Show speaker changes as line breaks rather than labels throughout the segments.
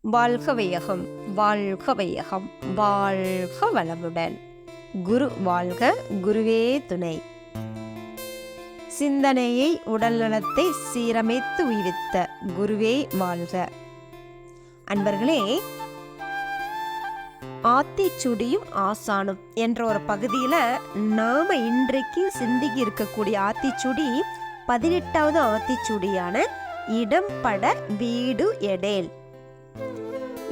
வாழ்க வையகம், வாழ்க வையகம், வாழ்க வளமுடன். குரு வாழ்க, குருவே துணை. சிந்தனையை உடல் நலத்தை சீரமைத்து உய்வித்த குருவே வாழ்க. அன்பர்களே, ஆத்திச்சூடியும் ஆசானும் என்ற ஒரு பகுதியில நாம இன்றைக்கு சிந்திக்க இருக்கக்கூடிய ஆத்திச்சூடி 18வது ஆத்திச்சூடியான இடம்பட வீடு எடேல்.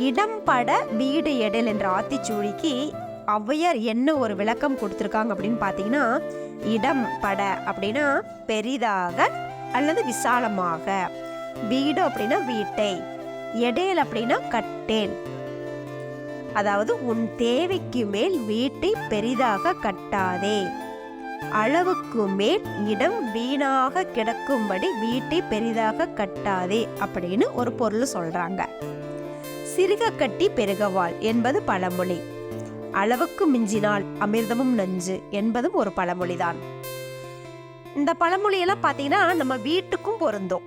இடம்பட வீடு எடேல் என்ற ஆத்திச்சூடிக்கு ஔவையார் என்ன ஒரு விளக்கம் கொடுத்திருக்காங்க அப்படின்னு பார்த்தீங்கன்னா, இடம் பட அப்படின்னா பெரிதாக அல்லது விசாலமாக, வீடு அப்படின்னா வீட்டை, எடேல் அப்படின்னா கட்டேல். அதாவது உன் தேவைக்கு மேல் வீட்டை பெரிதாக கட்டாதே, அளவுக்கு மேல் இடம் வீணாக கிடக்கும்படி வீட்டை பெரிதாக கட்டாதே அப்படின்னு ஒரு பொருள் சொல்றாங்க. சிறுக கட்டி பெருகவாள் என்பது பழமொழி. அளவுக்கு மிஞ்சினால் அமிர்தமும் நஞ்சு என்பதும் ஒரு பழமொழிதான். இந்த பழமொழியெல்லாம் பார்த்தீங்கன்னா நம்ம வீட்டுக்கும் பொருந்தும்.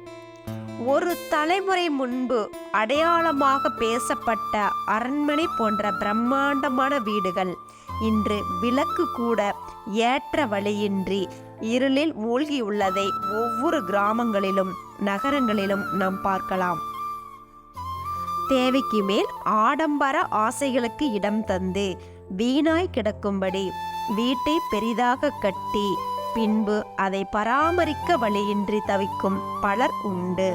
ஒரு தலைமுறை முன்பு அடையாளமாக பேசப்பட்ட அரண்மனை போன்ற பிரம்மாண்டமான வீடுகள் இன்று விளக்கு கூட ஏற்ற வழியின்றி இருளில் மூழ்கியுள்ளதை ஒவ்வொரு கிராமங்களிலும் நகரங்களிலும் நாம் பார்க்கலாம். தேவைக்கு மேல் ஆடம்பர ஆசைகளுக்கு இடம் தந்து வீணாய் கிடக்கும்படி வீட்டை பெரிதாக கட்டி பின்பு அதை பராமரிக்க வழியின்றி தவிக்கும் பலர் உண்டு.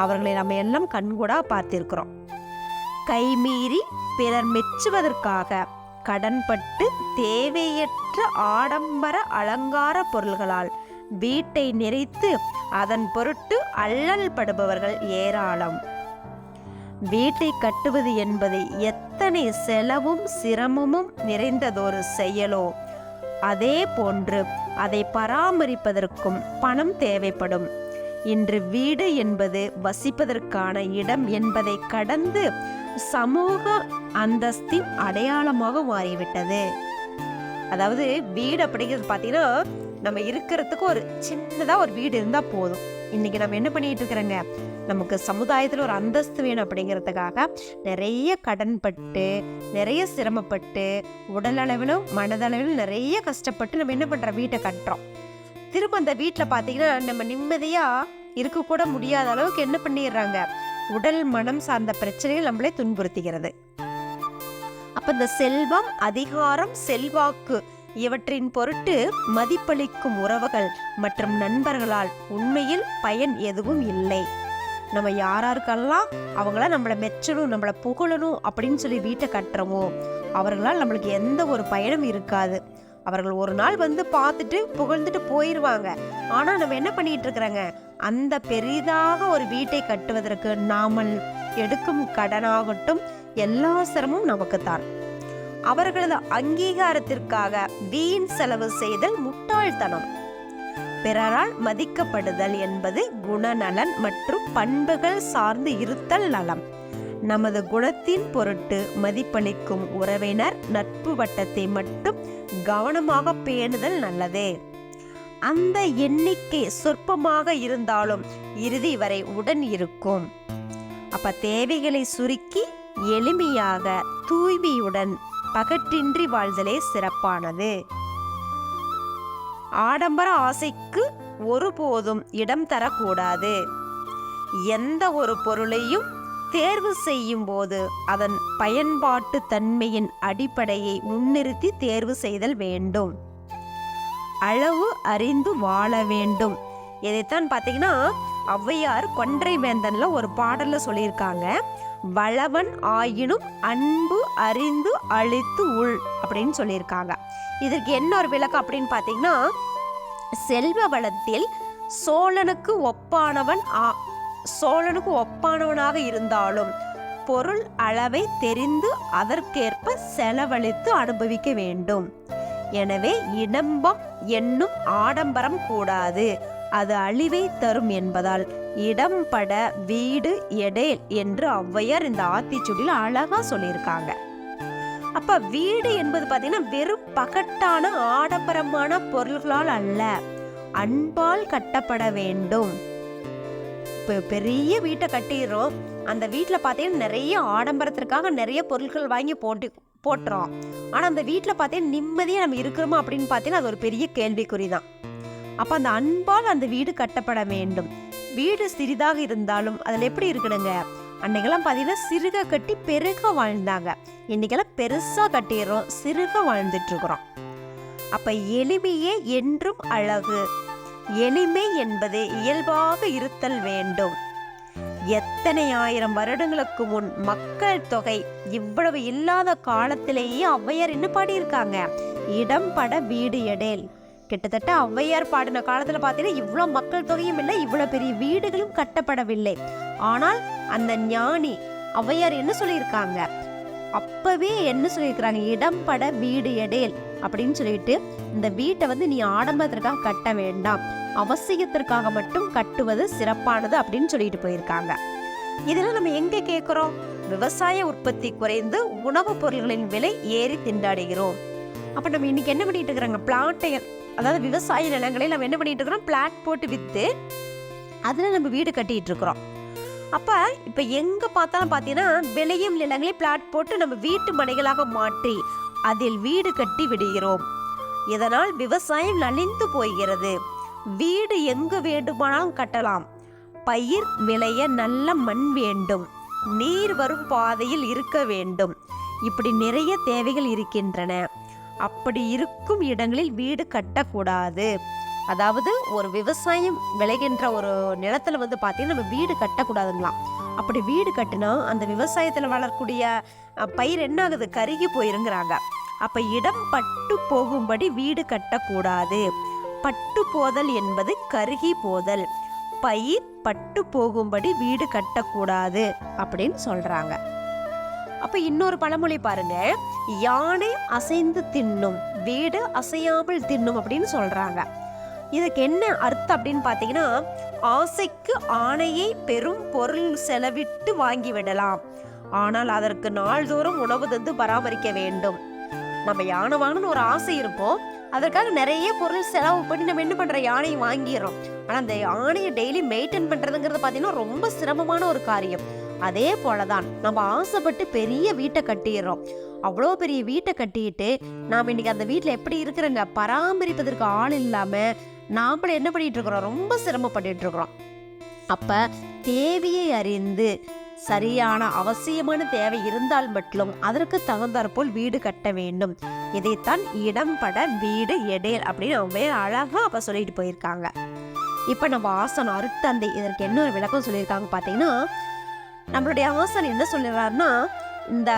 அவர்களை நம்ம எல்லாம் கண்கூடா பார்த்திருக்கிறோம். கைமீறி பிறர் மெச்சுவதற்காக கடன்பட்டு தேவையற்ற ஆடம்பர அலங்கார பொருள்களால் வீட்டை நிறைத்து அதன் பொருட்டு அல்லல் படுபவர்கள் ஏராளம். வீட்டை கட்டுவது என்பது எத்தனை செலவும் சிரமமும் நிறைந்ததொரு செயலோ, அதே போன்று அதை பராமரிப்பதற்கும் பணம் தேவைப்படும். இன்று வீடு என்பது வசிப்பதற்கான இடம் என்பதை கடந்து சமூக அந்தஸ்தின் அடையாளமாக மாறிவிட்டது. அதாவது வீடு அப்படிங்கிறது பார்த்தீங்கன்னா, நம்ம இருக்கிறதுக்கு ஒரு சின்னதா ஒரு வீடு இருந்தா போதும். இன்னைக்கு நம்ம என்ன பண்ணிட்டு இருக்கிறோங்க, நமக்கு சமுதாயத்தில் ஒரு அந்தஸ்து வேணும் அப்படிங்கிறதுக்காக நிறைய கடன்பட்டு, நிறைய சிரமப்பட்டு, உடல் அளவிலும் மனதளவிலும் நிறைய கஷ்டப்பட்டு நம்ம என்ன பண்றோம், வீட்டை கட்டுறோம். திரும்ப அந்த வீட்டில் பார்த்தீங்கன்னா நம்ம நிம்மதியா இருக்கக்கூட முடியாத அளவுக்கு என்ன பண்ணிடுறாங்க, உடல் மனம் சார்ந்த பிரச்சனைகள் நம்மளே துன்புறுத்துகிறது. அப்ப இந்த செல்வம், அதிகாரம், செல்வாக்கு இவற்றின் பொருட்டு மதிப்பளிக்கும் உறவுகள் மற்றும் நண்பர்களால் உண்மையில் பயன் எதுவும் இல்லை. நம்ம யாராருக்கெல்லாம் அவங்கள நம்மளை மெச்சணும், நம்மளை புகழணும் அப்படின்னு சொல்லி வீட்டை கட்டுறோமோ அவர்களால் நம்மளுக்கு எந்த ஒரு பயனும் இருக்காது. அவர்கள் ஒரு நாள் வந்து பார்த்துட்டு புகழ்ந்துட்டு போயிடுவாங்க. ஆனால் நம்ம என்ன பண்ணிட்டு இருக்கிறாங்க, அந்த பெரிதாக ஒரு வீட்டை கட்டுவதற்கு நாமல் எடுக்கும் கடனாகட்டும் எல்லா சிரமும் நமக்குத்தான். அவர்களது அங்கீகாரத்திற்காக வீண் செலவு செய்தல் முட்டாள்தனம். பிறரால் மதிக்கப்படுதல் என்பது குணநலன் மற்றும் பண்புகள் சார்ந்து இருத்தல் நலம். நமது குணத்தின் பொருட்டு மதிப்பளிக்கும் உறவினர் நட்பு வட்டத்தை மட்டும் கவனமாக பேணுதல் நல்லது. அந்த எண்ணிக்கை சொற்பமாக இருந்தாலும் இறுதி வரை உடன் இருக்கும். அப்ப தேவைகளை சுருக்கி எளிமையாக தூய்மையுடன் பகட்டின்றி வாழ்தலே சிறப்பானது. ஆடம்பர ஆசைக்கு ஒருபோதும் இடம் தரக்கூடாது. எந்த ஒரு பொருளையும் தேர்வு செய்யும் போது அதன் பயன்பாட்டு தன்மையின் அடிப்படையை முன்னிறுத்தி தேர்வு செய்தல் வேண்டும். அளவு அறிந்து வாழ வேண்டும். இதைத்தான் பார்த்தீங்கன்னா ஔவையார் கொன்றை வேந்தன்ல ஒரு பாடல்ல சொல்லியிருக்காங்க. வளவன் ஆயினும் அன்பு அறிந்து அழித்து உள் அப்படின்னு சொல்லியிருக்காங்க. இதற்கு என்ன ஒரு விளக்கம் அப்படின்னு பார்த்தீங்கன்னா, செல்வ வளத்தில் சோழனுக்கு ஒப்பானவனாக இருந்தாலும் பொருள் அளவை தெரிந்து அதற்கேற்ப செலவழித்து அனுபவிக்க வேண்டும். எனவே இடம்பம் என்னும் ஆடம்பரம் கூடாது, அது அழிவை தரும் என்பதால் இடம்பட வீடு எடேல் என்று ஔவையார் இந்த ஆத்திச்சூடியில் அழகா சொல்லியிருக்காங்க. அப்ப வீடு என்பது பார்த்தீங்கன்னா வெறும் பகட்டான ஆடம்பரமான பொருள்களால் அல்ல, அன்பால் கட்டப்பட வேண்டும். இப்போ பெரிய வீட்டை கட்டிடுறோம், அந்த வீட்டில் பார்த்தீங்கன்னா நிறைய ஆடம்பரத்திற்காக நிறைய பொருட்கள் வாங்கி போட்டுறோம். ஆனால் அந்த வீட்டில் பார்த்தீங்கன்னா நிம்மதியாக நம்ம இருக்கிறோமா அப்படின்னு பார்த்தீங்கன்னா அது ஒரு பெரிய கேள்விக்குறி தான். அப்போ அந்த அன்பால் அந்த வீடு கட்டப்பட வேண்டும். வீடு சிறிதாக இருந்தாலும் அதில் எப்படி இருக்கணுங்க, அன்னைக்கெல்லாம் பார்த்தீங்கன்னா சிறுக கட்டி பெருக வாழ்ந்தாங்க. இன்னைக்கெல்லாம் பெருசாக கட்டிடுறோம், சிறுக வாழ்ந்துட்டு இருக்கிறோம். அப்ப எளிமையே என்றும் அழகு. எளிமை என்பது இயல்பாக இருத்தல் வேண்டும். எத்தனை ஆயிரம் வருடங்களுக்கு முன் மக்கள் தொகை இவ்வளவு இல்லாத காலத்திலேயே ஔவையார் என்ன பாடியிருக்காங்க, இடம் பட வீடு எடேல். கிட்டத்தட்ட ஔவையார் பாடின காலத்துல பாத்தீங்கன்னா இவ்வளவு மக்கள் தொகையும் இல்லை, இவ்வளவு பெரிய வீடுகளும் கட்டப்படவில்லை. ஆனால் அந்த ஞானி ஔவையார் என்ன சொல்லியிருக்காங்க, அப்பவே என்ன சொல்லியிருக்கிறாங்க, இடம் பட வீடு எடேல் அப்படின்னு சொல்லிட்டு, இந்த வீட்டை வந்து நீ ஆடம்பரத்திற்காக கட்ட வேண்டாம், அவசியத்திற்காக மட்டும் கட்டுவது சிறப்பானது அப்படின்னு சொல்லிட்டு போயிருக்காங்க. இதெல்லாம் நம்ம எங்க கேட்கிறோம், விவசாய உற்பத்தி குறைந்து உணவுப் பொருள்களின் விலை ஏறி திண்டாடுகிறோம். அப்ப நம்ம இன்னைக்கு என்ன பண்ணிட்டு இருக்கிறாங்க, பிளாட்டை, அதாவது விவசாய நிலங்களை நம்ம என்ன பண்ணிட்டு இருக்கிறோம், பிளாட் போட்டு வித்து அதுல நம்ம வீடு கட்டிட்டு இருக்கிறோம். அப்ப இப்ப எங்க பார்த்தாலும் பாத்தீங்கன்னா விளையும் நிலங்களை பிளாட் போட்டு நம்ம வீட்டு மனைகளாக மாற்றி அதில் வீடு கட்டி விடுகிறோம். இதனால் விவசாயம் நலிந்து போகிறது. வீடு எங்கு வேண்டுமானாலும் கட்டலாம். பயிர் விளைய நல்ல மண் வேண்டும், நீர் வரும் பாதையில் இருக்க வேண்டும். இப்படி நிறைய தேவைகள் இருக்கின்றன. அப்படி இருக்கும் இடங்களில் வீடு கட்டக்கூடாது. அதாவது ஒரு விவசாயம் விளைகின்ற ஒரு நிலத்துல வந்து பார்த்தீங்கன்னா நம்ம வீடு கட்டக்கூடாதுங்களாம். அப்படி வீடு கட்டினா அந்த விவசாயத்தில் வளரக்கூடிய பயிர் என்ன ஆகுது, கருகி போயிருங்கிறாங்க. அப்ப இடம் பட்டு போகும்படி வீடு கட்டக்கூடாது. பட்டு போதல் என்பது கருகி போதல். பயிர் பட்டு போகும்படி வீடு கட்டக்கூடாது அப்படின்னு சொல்றாங்க. அப்ப இன்னொரு பழமொழி பாருங்க, யானை அசைந்து தின்னும், வீடு அசையாமல் தின்னும் அப்படின்னு சொல்றாங்க. இதுக்கு என்ன அர்த்தம் அப்படின்னு பார்த்தீங்கன்னா, ஆசைக்கு ஆணையை பெரும் பொருள் செலவிட்டு வாங்கி விடலாம், ஆனால் அதற்கு நாள்தோறும் உணவு தந்து பராமரிக்க வேண்டும். நம்ம யானை வாங்கணும்னு ஒரு ஆசை இருப்போம், அதற்காக நிறைய பொருள் செலவு பண்ணி நம்ம என்ன பண்றோம், யானையை வாங்கிடுறோம். ஆனால் அந்த யானையை டெய்லி மெயின்டைன் பண்றதுங்கிறது பார்த்தீங்கன்னா ரொம்ப சிரமமான ஒரு காரியம். அதே போலதான் நம்ம ஆசைப்பட்டு பெரிய வீட்டை கட்டிடுறோம். அவ்வளோ பெரிய வீட்டை கட்டிட்டு நாம் இன்னைக்கு அந்த வீட்டில் எப்படி இருக்கிறங்க, பராமரிப்பதற்கு ஆள் இல்லாம நாமளே என்ன பண்ணிட்டு இருக்கிறோம், ரொம்ப சிரமப்பட்டு இருக்கிறோம். அப்ப தேவையை அறிந்து சரியான அவசியமான தேவை இருந்தால் மட்டும் அதற்கு தகுந்தாற்போல் வீடு கட்ட வேண்டும். இதைத்தான் இடம் பட வீடு எடேல் அப்படின்னு அவங்க அழகா அப்ப சொல்லிட்டு போயிருக்காங்க. இப்ப நம்ம ஆசான் அருட்தந்தை இதற்கு என்ன ஒரு விளக்கம் சொல்லியிருக்காங்க பாத்தீங்கன்னா, நம்மளுடைய ஆசான் என்ன சொல்லிடுறாருன்னா, இந்த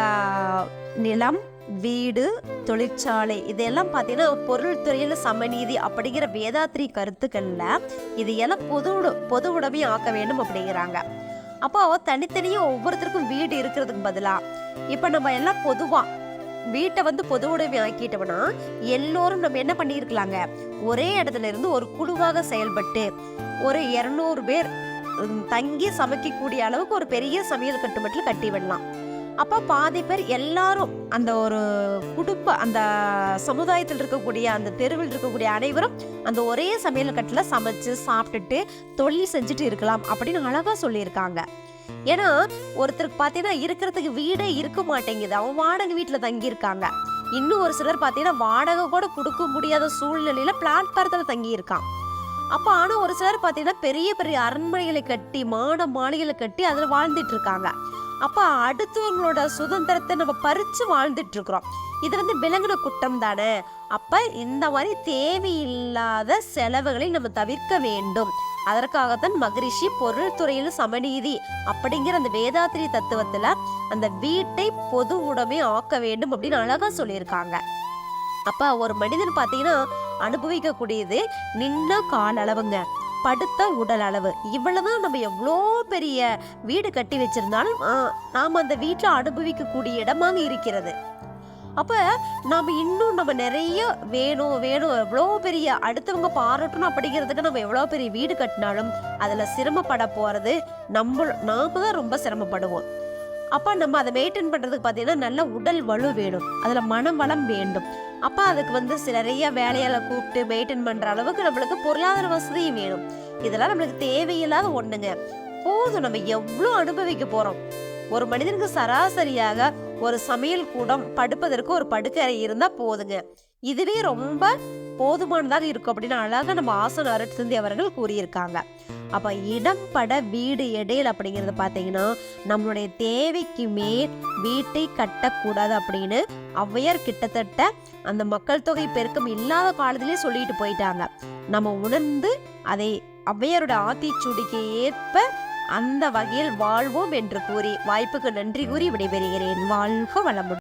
நிலம், வீடு, தொழிற்சாலை இதெல்லாம் பார்த்தீங்கன்னா பொருள் துறையில சமநீதி அப்படிங்கிற வேதாத்திரி கருத்துக்கள்ல இதையெல்லாம் பொது உடைமை ஆக்க வேண்டும் அப்படிங்கிறாங்க. அப்போ தனித்தனியும் ஒவ்வொருத்தருக்கும் வீடு இருக்கிறதுக்கு பதிலா இப்ப நம்ம எல்லாம் பொதுவா வீட்டை வந்து பொது உடைமை ஆக்கிட்டோம்னா எல்லோரும் நம்ம என்ன பண்ணியிருக்கலாங்க, ஒரே இடத்துல இருந்து ஒரு குழுவாக செயல்பட்டு ஒரு 200 பேர் தங்கி சமைக்கக்கூடிய அளவுக்கு ஒரு பெரிய சமையல் கட்டுமட்டில் கட்டி விடலாம். அப்ப பாதி பேர் எல்லாரும் அந்த ஒரு அந்த சமுதாயத்தில் இருக்கக்கூடிய அந்த தெருவில் இருக்கக்கூடிய அனைவரும் அந்த ஒரே சமையல் கட்டுல சமைச்சு சாப்பிட்டுட்டு தொழில் செஞ்சுட்டு இருக்கலாம் அப்படின்னு அழகா சொல்லியிருக்காங்க. ஏன்னா ஒருத்தருக்கு பாத்தீங்கன்னா இருக்கிறதுக்கு வீடே இருக்க மாட்டேங்குது, அவங்க வாடகை வீட்டுல தங்கி இருக்காங்க. இன்னும் ஒரு சிலர் பாத்தீங்கன்னா வாடகை கூட கொடுக்க முடியாத சூழ்நிலையில பிளாட்பாரத்துல தங்கி இருக்கான். அப்ப ஆனா ஒரு சிலர் பாத்தீங்கன்னா பெரிய பெரிய அரண்மனைகளை கட்டி மாளிகைகளை கட்டி அதுல வாழ்ந்துட்டு இருக்காங்க. அப்ப அடுத்தவங்களோட சுதந்திரத்தை நம்ம பறிச்சு வாழ்ந்துட்டு இருக்கிறோம். இது வந்து விலங்கின குற்றம் தானே. அப்ப இந்த மாதிரி தேவையில்லாத செலவுகளை நம்ம தவிர்க்க வேண்டும். அதற்காகத்தான் மகரிஷி பொருள் துறையில் சமநீதி அப்படிங்கிற அந்த வேதாத்திரி தத்துவத்துல அந்த வீட்டை பொது உடைமை ஆக்க வேண்டும் அப்படின்னு அழகா சொல்லியிருக்காங்க. அப்ப ஒரு மனிதன் பாத்தீங்கன்னா அனுபவிக்க கூடியது நின்ன கால அளவுங்க, படுத்த உடல் அளவு, இவ்வளவுதான். நம்ம எவ்வளோ பெரிய வீடு கட்டி வச்சிருந்தாலும் நாம அந்த வீட்டுல அனுபவிக்கக்கூடிய இடமாக இருக்கிறது. அப்ப நாம இன்னும் நம்ம நிறைய வேணும் எவ்வளோ பெரிய அடுத்தவங்க பாராட்டணும் அப்படிங்கிறதுக்கு நம்ம எவ்வளோ பெரிய வீடு கட்டினாலும் அதுல சிரமப்பட போறது நாம தான் ரொம்ப சிரமப்படுவோம். அப்ப நம்ம அதை மெயின்டைன் பண்றதுக்கு பாத்தீங்கன்னா நல்ல உடல் வலு வேணும், அதுல மனம் வளம் வேண்டும். அப்ப அதுக்கு வந்து நிறைய வேலையால கூப்பிட்டு மெயின்டைன் பண்ற அளவுக்கு நம்மளுக்கு பொருளாதார வசதியும் வேணும். இதெல்லாம் நம்மளுக்கு தேவையில்லாத ஒண்ணுங்க. போதும், நம்ம எவ்வளோ அனுபவிக்க போறோம். ஒரு மனிதனுக்கு சராசரியாக ஒரு சமையல் கூடம், படுப்பதற்கு ஒரு படுக்கறை இருந்தா போதுங்க. இதுவே ரொம்ப போதுமானதாக இருக்கும் அப்படின்னு அழகா நம்ம ஆசன அருட்தந்தி அவர்கள் கூறியிருக்காங்க. அப்ப இடம் பட வீடு எடேல் அப்படிங்கிறது பாத்தீங்கன்னா, நம்மளுடைய தேவைக்கு மேல் வீட்டை கட்டக்கூடாது அப்படின்னு ஔவையார் கிட்டத்தட்ட அந்த மக்கள் தொகை பெருக்கம் இல்லாத காலத்திலே சொல்லிட்டு போயிட்டாங்க. நம்ம உணர்ந்து அதை ஔவையாரோட ஆத்திச்சூடிக்கு ஏற்ப அந்த வகையில் வாழ்வோம் என்று கூறி, வாய்ப்புக்கு நன்றி கூறி விடைபெறுகிறேன். வாழ்க வளமுடன்.